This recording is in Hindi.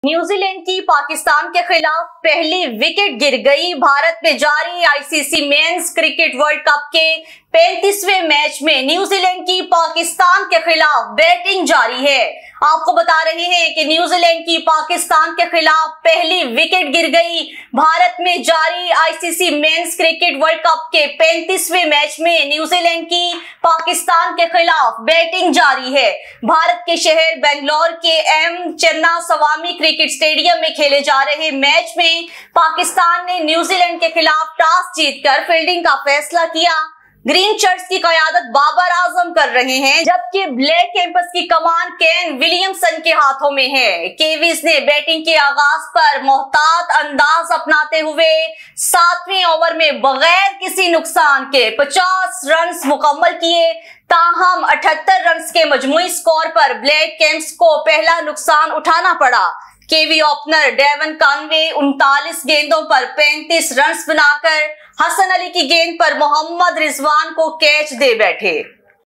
न्यूजीलैंड की पाकिस्तान के खिलाफ पहली विकेट गिर गई। भारत में जारी ICC men's cricket world cup के 35वें मैच में न्यूजीलैंड की पाकिस्तान के खिलाफ बैटिंग जारी है। आपको बता रहे हैं कि न्यूजीलैंड की पाकिस्तान के खिलाफ पहली विकेट गिर गई। भारत में जारी ICC men's cricket world cup के 35वें मैच में न्यूजीलैंड की पाकिस्तान के खिलाफ बैटिंग जारी है। भारत के शहर बेंगलोर के एम चिन्नास्वामी क्रिकेट स्टेडियम में खेले जा रहे मैच में पाकिस्तान ने न्यूजीलैंड के खिलाफ टॉस जीतकर फील्डिंग का फैसला किया। ग्रीन शर्ट्स की क़यादत बाबर आजम कर रहे हैं, जबकि ब्लैक कैंपस की कमान केन विलियमसन के हाथों में है। केवीज ने बैटिंग के आगाज पर मोहतात अंदाज अपनाते हुए 7वें ओवर में बगैर किसी नुकसान के 50 रन मुकम्मल किए। ताहम 78 रन के मजमूई स्कोर पर ब्लैक कैंप्स को पहला नुकसान उठाना पड़ा। केवी ओपनर डेवन कॉनवे 39 गेंदों पर 35 रन बनाकर हसन अली की गेंद पर मोहम्मद रिजवान को कैच दे बैठे।